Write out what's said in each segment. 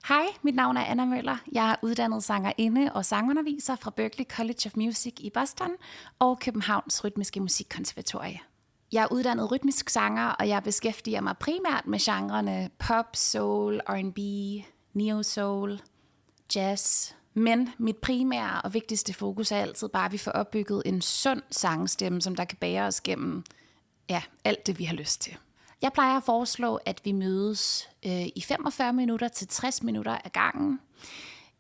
Hej, mit navn er Anna Møller. Jeg er uddannet sangerinde og sangunderviser fra Berklee College of Music i Boston og Københavns Rytmiske Musikkonservatorie. Jeg er uddannet rytmisk sanger, og jeg beskæftiger mig primært med genrerne pop, soul, R&B, neo-soul, jazz. Men mit primære og vigtigste fokus er altid bare, at vi får opbygget en sund sangstemme, som der kan bære os gennem alt det, vi har lyst til. Jeg plejer at foreslå, at vi mødes i 45 minutter til 60 minutter ad gangen.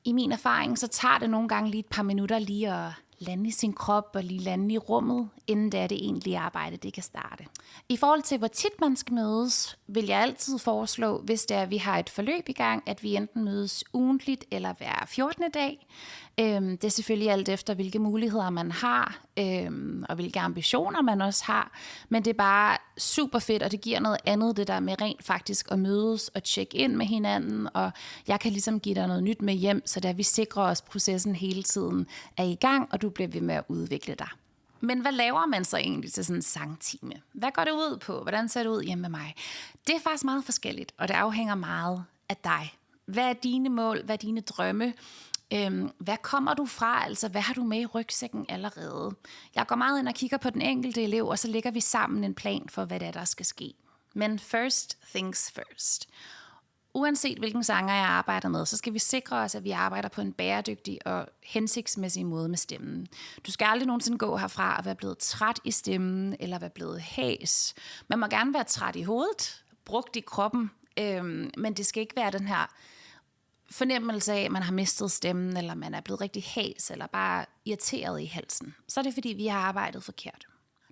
I min erfaring, så tager det nogle gange lige et par minutter lige at lande i sin krop og lige lande i rummet, inden det egentlige arbejde det kan starte. I forhold til, hvor tit man skal mødes, vil jeg altid foreslå, hvis det er, at vi har et forløb i gang, at vi enten mødes ugentligt eller hver 14. dag. Det er selvfølgelig alt efter, hvilke muligheder man har, og hvilke ambitioner man også har. Men det er bare super fedt, og det giver noget andet, det der med rent faktisk at mødes og tjekke ind med hinanden. Og jeg kan ligesom give dig noget nyt med hjem, så da vi sikrer os, at processen hele tiden er i gang, og du bliver ved med at udvikle dig. Men hvad laver man så egentlig til sådan en sangtime? Hvad går det ud på? Hvordan ser det ud hjemme med mig? Det er faktisk meget forskelligt, og det afhænger meget af dig. Hvad er dine mål? Hvad er dine drømme? Hvad kommer du fra? Altså, hvad har du med i rygsækken allerede? Jeg går meget ind og kigger på den enkelte elev, og så lægger vi sammen en plan for, hvad det er, der skal ske. Men first things first. Uanset hvilken sanger jeg arbejder med, så skal vi sikre os, at vi arbejder på en bæredygtig og hensigtsmæssig måde med stemmen. Du skal aldrig nogensinde gå herfra og være blevet træt i stemmen, eller være blevet hæs. Man må gerne være træt i hovedet, brugt i kroppen, men det skal ikke være den her fornemmelse af, at man har mistet stemmen, eller man er blevet rigtig hæs, eller bare irriteret i halsen. Så er det, fordi vi har arbejdet forkert.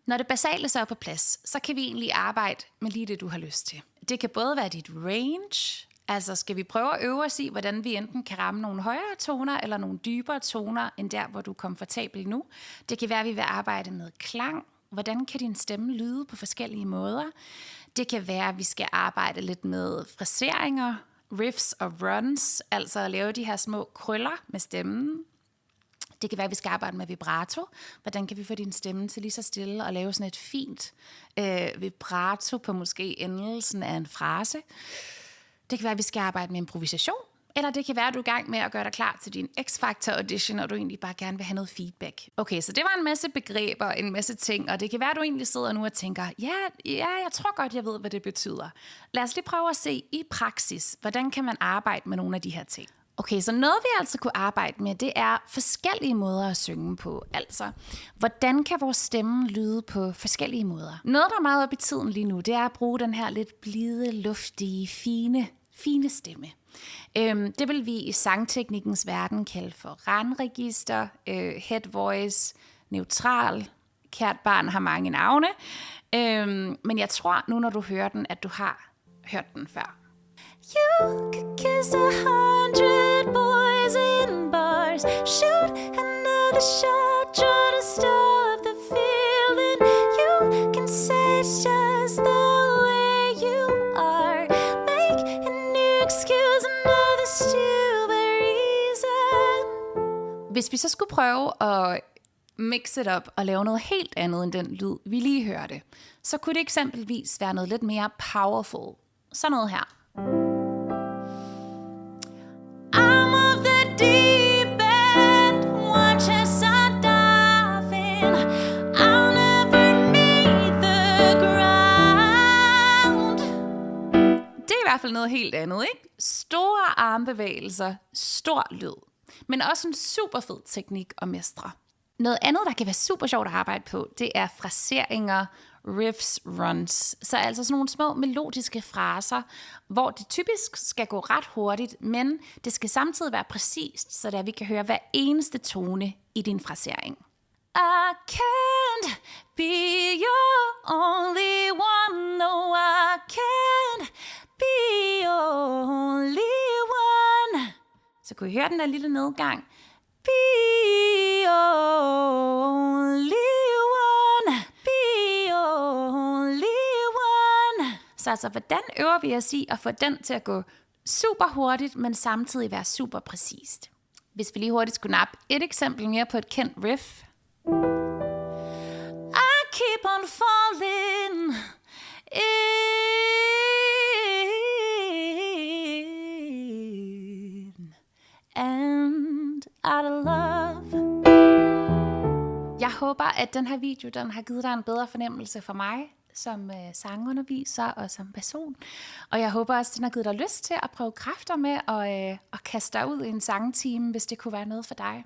Når det basale så er på plads, så kan vi egentlig arbejde med lige det, du har lyst til. Det kan både være dit range, altså skal vi prøve at øve os i, hvordan vi enten kan ramme nogle højere toner, eller nogle dybere toner, end der, hvor du er komfortabel nu. Det kan være, at vi vil arbejde med klang. Hvordan kan din stemme lyde på forskellige måder? Det kan være, at vi skal arbejde lidt med fraseringer, riffs og runs, altså at lave de her små krøller med stemmen. Det kan være, at vi skal arbejde med vibrato. Hvordan kan vi få din stemme til lige så stille og lave sådan et fint vibrato på måske endelsen af en frase. Det kan være, at vi skal arbejde med improvisation. Eller det kan være, at du er i gang med at gøre dig klar til din X-Factor audition, og du egentlig bare gerne vil have noget feedback. Okay, så det var en masse begreber, en masse ting, og det kan være, at du egentlig sidder nu og tænker, ja, jeg tror godt, jeg ved, hvad det betyder. Lad os lige prøve at se i praksis, hvordan kan man arbejde med nogle af de her ting. Okay, så noget vi altså kunne arbejde med, det er forskellige måder at synge på. Altså, hvordan kan vores stemme lyde på forskellige måder? Noget, der er meget op i tiden lige nu, det er at bruge den her lidt blide, luftige, fine stemme. Det vil vi i sangteknikkens verden kalde for randregister, head voice, neutral, kært barn har mange navne. Men jeg tror nu, når du hører den, at du har hørt den før. You could kiss 100 boys in bars, shoot another shot, try to stop the feeling. You can say it's just the way you are, make a new excuse, another stupid reason. Hvis vi så skulle prøve at mix it up og lave noget helt andet end den lyd, vi lige hørte, så kunne det eksempelvis være noget lidt mere powerful. Sådan noget her. I hvert fald noget helt andet, ikke? Store armbevægelser, stor lyd, men også en super fed teknik at mestre. Noget andet, der kan være super sjovt at arbejde på, det er fraseringer, riffs, runs. Så altså sådan nogle små melodiske fraser, hvor det typisk skal gå ret hurtigt, men det skal samtidig være præcist, så vi kan høre hver eneste tone i din frasering. I can't be your only one, no I can't be your only one. Så kunne I høre den der lille nedgang. Be your only one, be your only one. Så altså, hvordan øver vi os i at få den til at gå super hurtigt, men samtidig være super præcist? Hvis vi lige hurtigt skulle nappe et eksempel mere på et kendt riff. I keep on falling in out of love. Jeg håber, at den her video, den har givet dig en bedre fornemmelse for mig som sangunderviser og som person. Og jeg håber også, at den har givet dig lyst til at prøve kræfter med at kaste dig ud i en sangtime, hvis det kunne være noget for dig.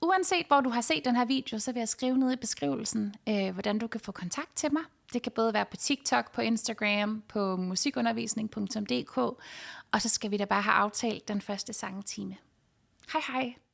Uanset hvor du har set den her video, så vil jeg skrive ned i beskrivelsen, hvordan du kan få kontakt til mig. Det kan både være på TikTok, på Instagram, på musikundervisning.dk, og så skal vi da bare have aftalt den første sangtime. Hej hej!